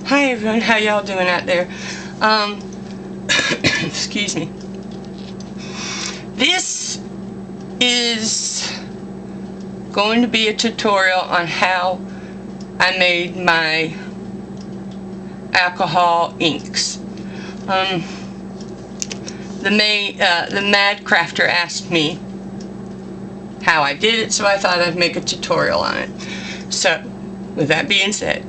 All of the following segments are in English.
Hi everyone, how y'all doing out there? Excuse me. This is going to be a tutorial on how I made my alcohol inks. The Mad Crafter asked me how I did it, so I thought I'd make a tutorial on it. So, with that being said,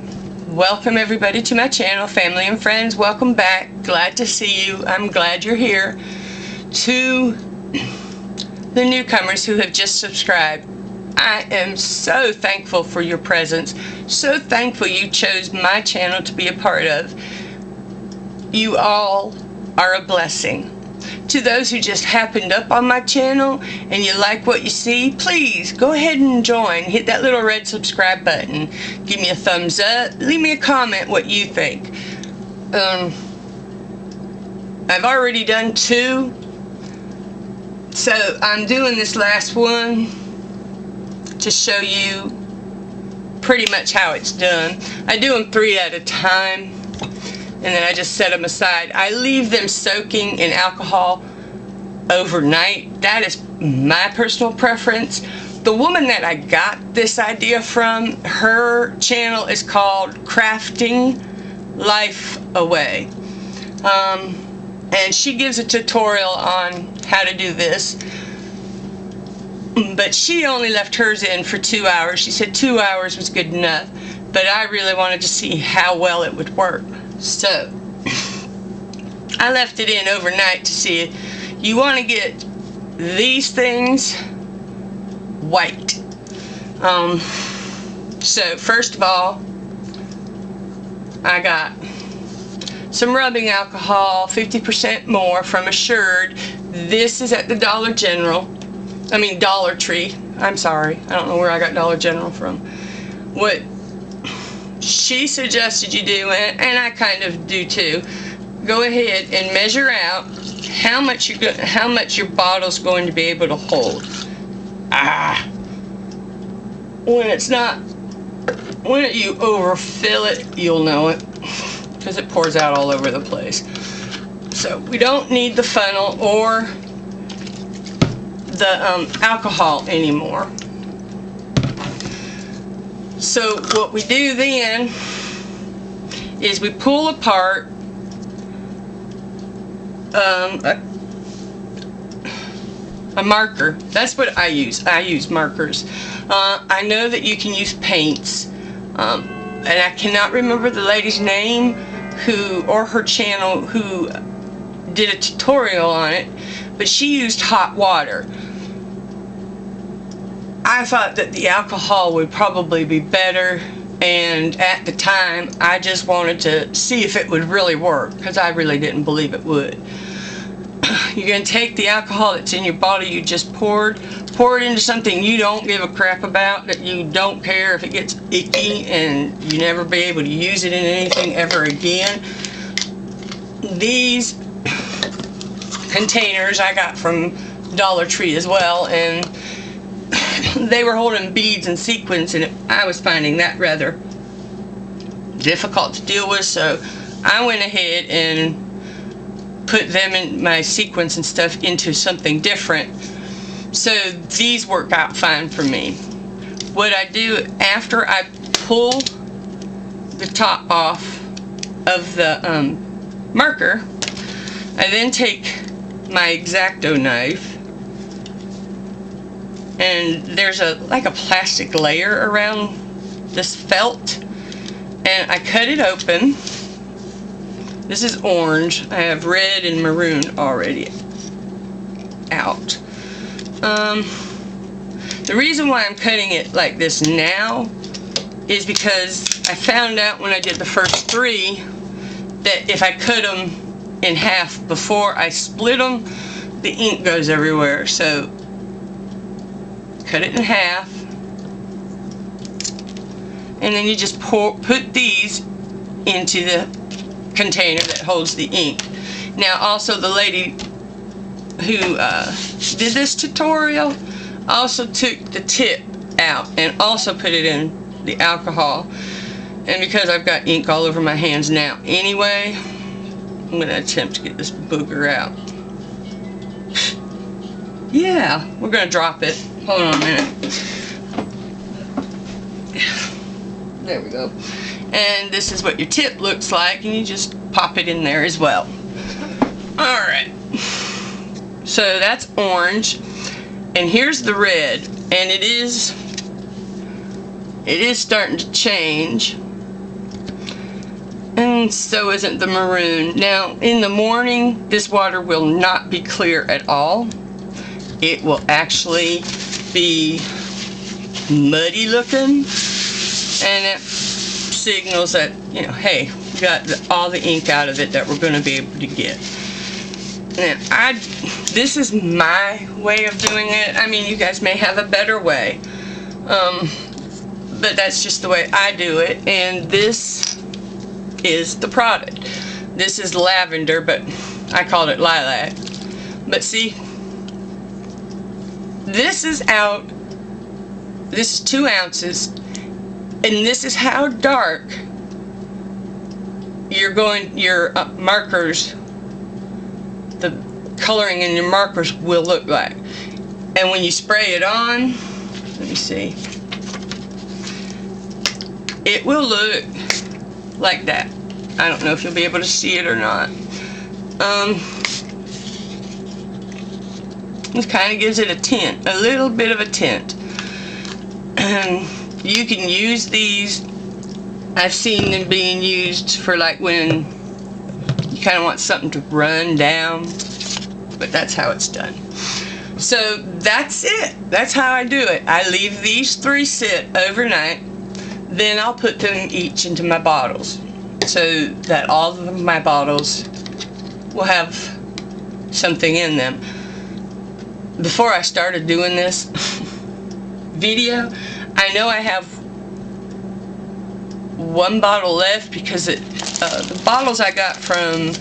welcome everybody to my channel, family and friends. Welcome back. Glad to see you. I'm glad you're here. To the newcomers who have just subscribed, I am so thankful for your presence. So thankful you chose my channel to be a part of. You all are a blessing. To those who just happened up on my channel and you like what you see, please go ahead and join. Hit that little red subscribe button. Give me a thumbs up. Leave me a comment what you think. I've already done 2. So I'm doing this last one to show you pretty much how it's done. I do them 3 at a time, and then I just set them aside. I leave them soaking in alcohol overnight. That is my personal preference. The woman that I got this idea from, her channel is called Crafting Life Away. And she gives a tutorial on how to do this. But she only left hers in for 2 hours. She said 2 hours was good enough. But I really wanted to see how well it would work. So, I left it in overnight to see it. You want to get these things white. So, first of all, I got some rubbing alcohol, 50% more from Assured. This is at the Dollar Tree. I'm sorry. I don't know where I got Dollar General from. What she suggested you do, and I kind of do too, go ahead and measure out how much your bottle's going to be able to hold. When you overfill it, you'll know it, because it pours out all over the place. So we don't need the funnel or the alcohol anymore. So what we do then is we pull apart a marker. That's what I use. I use markers. I know that you can use paints, and I cannot remember the lady's name or her channel who did a tutorial on it, but she used hot water. I thought that the alcohol would probably be better, and at the time I just wanted to see if it would really work, because I really didn't believe it would. You're going to take the alcohol that's in your bottle you just pour it into something you don't give a crap about, that you don't care if it gets icky and you never be able to use it in anything ever again. These containers I got from Dollar Tree as well, and they were holding beads and sequins, and I was finding that rather difficult to deal with, so I went ahead and put them in my sequins and stuff into something different. So these work out fine for me. What I do after I pull the top off of the marker, I then take my X-Acto knife, and there's like a plastic layer around this felt, and I cut it open. This is orange. I have red and maroon already out. The reason why I'm cutting it like this now is because I found out when I did the first 3 that if I cut them in half before I split them, the ink goes everywhere. So cut it in half, and then you just put these into the container that holds the ink. Now also, the lady who did this tutorial also took the tip out and also put it in the alcohol, And because I've got ink all over my hands now anyway, I'm going to attempt to get this booger out. Yeah, we're going to drop it. Hold on a minute. There we go. And this is what your tip looks like, and you just pop it in there as well. Alright. So that's orange. And here's the red. And it is starting to change. And so isn't the maroon. Now, in the morning, this water will not be clear at all. It will actually be muddy looking, and it signals that, you know, hey, we got all the ink out of it that we're going to be able to get. Now, this is my way of doing it. I mean, you guys may have a better way, but that's just the way I do it. And this is the product. This is lavender, but I called it lilac. But see, this is 2 ounces, and this is how dark your markers, the coloring in your markers will look like. And when you spray it on, let me see, it will look like that. I don't know if you'll be able to see it or not. This kind of gives it a tint, a little bit of a tint. And you can use these. I've seen them being used for like when you kind of want something to run down, but that's how it's done. So that's it. That's how I do it. I leave these 3 sit overnight, then I'll put them each into my bottles so that all of my bottles will have something in them. Before I started doing this video, I know I have 1 bottle left because the bottles I got from